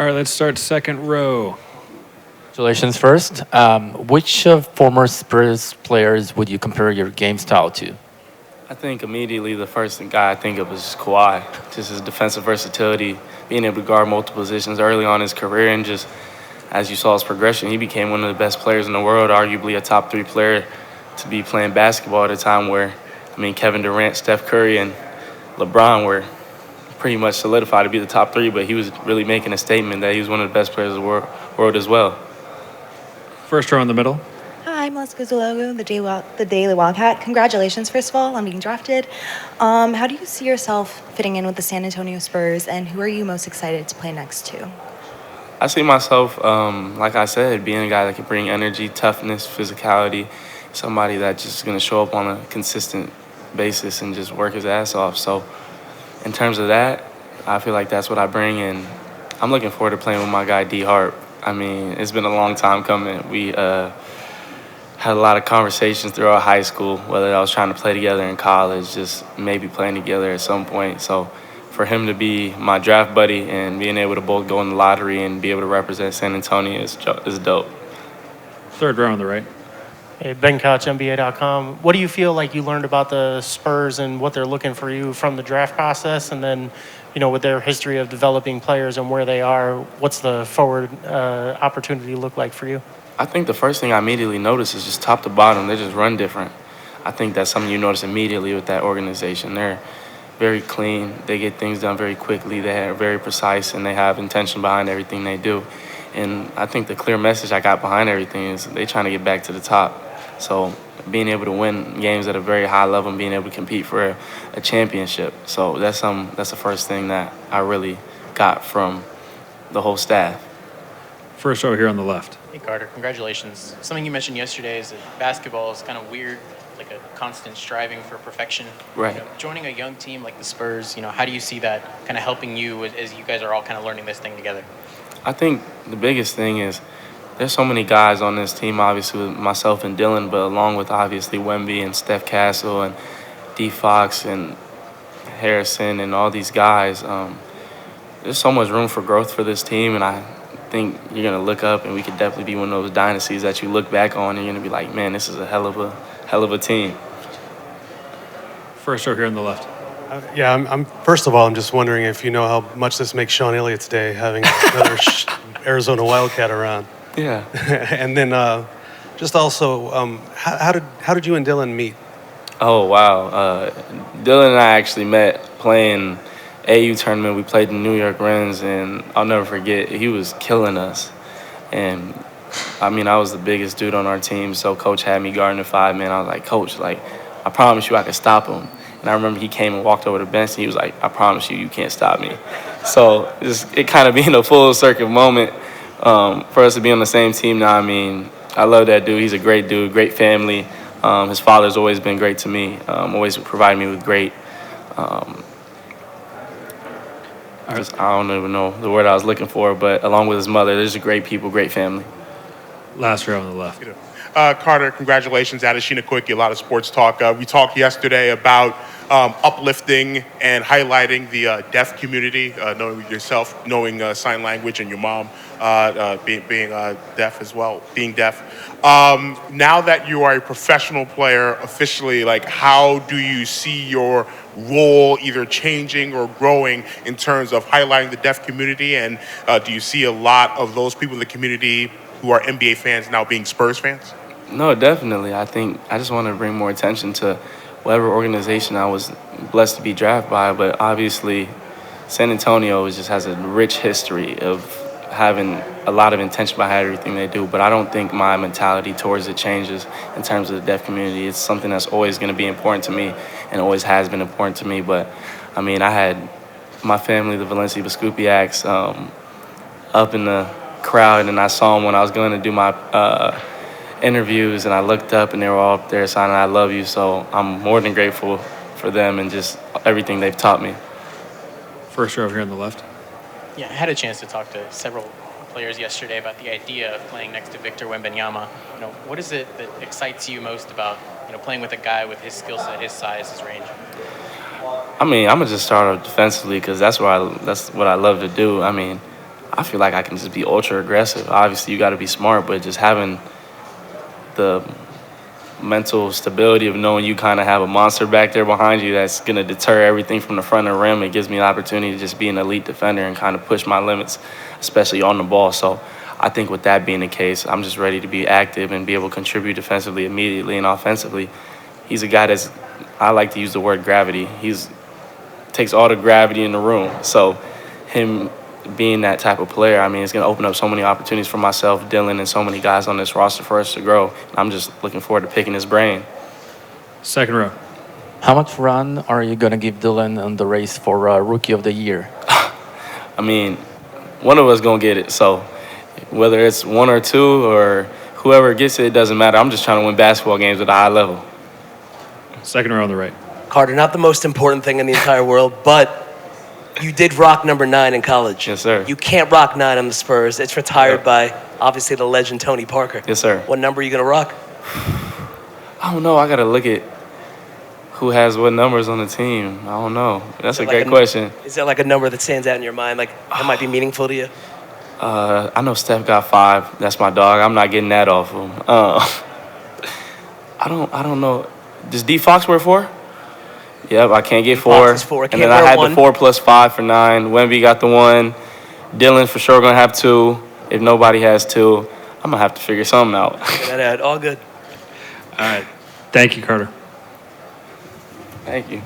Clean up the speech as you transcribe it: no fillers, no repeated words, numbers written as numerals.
All right, let's start second row. Congratulations first. Which former Spurs players would you compare your game style to? I think immediately the first guy I think of is Kawhi. Just his defensive versatility, being able to guard multiple positions early on in his career, and just as you saw his progression, he became one of the best players in the world, arguably a top three player to be playing basketball at a time where, Kevin Durant, Steph Curry, and LeBron were pretty much solidified to be the top three, but he was really making a statement that he was one of the best players in the world as well. First row in the middle. Hi, I'm Melissa Guzalogo, the Daily Wildcat. Congratulations, first of all, on being drafted. How do you see yourself fitting in with the San Antonio Spurs, and who are you most excited to play next to? I see myself, like I said, being a guy that can bring energy, toughness, physicality, somebody that's just going to show up on a consistent basis and just work his ass off. So in terms of that, I feel like that's what I bring, and I'm looking forward to playing with my guy D Hart. It's been a long time coming. We had a lot of conversations throughout high school, whether I was trying to play together in college, just maybe playing together at some point. So for him to be my draft buddy and being able to both go in the lottery and be able to represent San Antonio is dope. Third row on the right. Hey, Ben Couch, NBA.com. What do you feel like you learned about the Spurs and what they're looking for you from the draft process? And then, with their history of developing players and where they are, what's the forward opportunity look like for you? I think the first thing I immediately noticed is just top to bottom, they just run different. I think that's something you notice immediately with that organization. They're very clean. They get things done very quickly. They're very precise, and they have intention behind everything they do. And I think the clear message I got behind everything is they trying to get back to the top. So being able to win games at a very high level and being able to compete for a championship. So that's the first thing that I really got from the whole staff. First row here on the left. Hey, Carter, congratulations. Something you mentioned yesterday is that basketball is kind of weird, like a constant striving for perfection. Right. Joining a young team like the Spurs, how do you see that kind of helping you as you guys are all kind of learning this thing together? I think the biggest thing is there's so many guys on this team, obviously with myself and Dylan, but along with obviously Wemby and Steph Castle and D Fox and Harrison and all these guys. There's so much room for growth for this team, and I think you're going to look up and we could definitely be one of those dynasties that you look back on and you're going to be like, man, this is a hell of a team. First row here on the left. I'm first of all, I'm just wondering if you know how much this makes Sean Elliott's day, having another Arizona Wildcat around. Yeah. And then just also, how did you and Dylan meet? Oh, wow. Dylan and I actually met playing AU tournament. We played the New York Rens, and I'll never forget, he was killing us. And, I was the biggest dude on our team, so Coach had me guarding the 5-man. I was like, Coach, I promise you I can stop him. And I remember he came and walked over the bench, and he was like, I promise you can't stop me. So it kind of being a full circle moment for us to be on the same team now. I love that dude. He's a great dude, great family. His father's always been great to me, always provided me with great I don't even know the word I was looking for, but along with his mother, there's a great people, great family. Last row on the left. Carter, congratulations. Adeshina Quickie, a lot of sports talk. We talked yesterday about uplifting and highlighting the deaf community, knowing yourself, knowing sign language, and your mom being deaf as well, being deaf. Now that you are a professional player officially, how do you see your role either changing or growing in terms of highlighting the deaf community? And do you see a lot of those people in the community who are NBA fans now being Spurs fans? No, definitely. I think I just want to bring more attention to whatever organization I was blessed to be drafted by. But obviously, San Antonio just has a rich history of having a lot of intention behind everything they do. But I don't think my mentality towards it changes in terms of the deaf community. It's something that's always going to be important to me and always has been important to me. But, I had my family, the Valencia Vescupiacs, up in the crowd, and I saw them when I was going to do my interviews, and I looked up and they were all up there signing I love you. So I'm more than grateful for them and just everything they've taught me. First row here on the left. Yeah, I had a chance to talk to several players yesterday about the idea of playing next to Victor Wembanyama. What is it that excites you most about playing with a guy with his skill set, his size, his range? I'm gonna just start off defensively because that's what I love to do. I feel like I can just be ultra aggressive. Obviously, you got to be smart, but just having the mental stability of knowing you kind of have a monster back there behind you that's going to deter everything from the front of the rim. It gives me an opportunity to just be an elite defender and kind of push my limits, especially on the ball. So I think with that being the case, I'm just ready to be active and be able to contribute defensively immediately and offensively. He's a guy that's, I like to use the word gravity. He's takes all the gravity in the room. So him being that type of player, I mean, it's going to open up so many opportunities for myself, Dylan, and so many guys on this roster for us to grow. I'm just looking forward to picking his brain. Second row. How much run are you going to give Dylan in the race for Rookie of the Year? I mean, one of us going to get it. So whether it's one or two or whoever gets it, it doesn't matter. I'm just trying to win basketball games at a high level. Second row on the right. Carter, not the most important thing in the entire world, but you did rock number 9 in college. Yes, sir. You can't rock 9 on the Spurs. It's retired Yep. by, obviously, the legend Tony Parker. Yes, sir. What number are you going to rock? I don't know. I got to look at who has what numbers on the team. I don't know. That's a great like question. Is there like a number that stands out in your mind, like that might be meaningful to you? I know Steph got 5. That's my dog. I'm not getting that off him. I don't know. Does D Fox wear 4? Yep, I can't get 4. is 4. And Can't then I wear had 1. the 4 plus 5 for 9. Wemby got the 1. Dylan for sure gonna have 2. If nobody has 2, I'm gonna have to figure something out. Figure that out. All good. All right. Thank you, Carter. Thank you.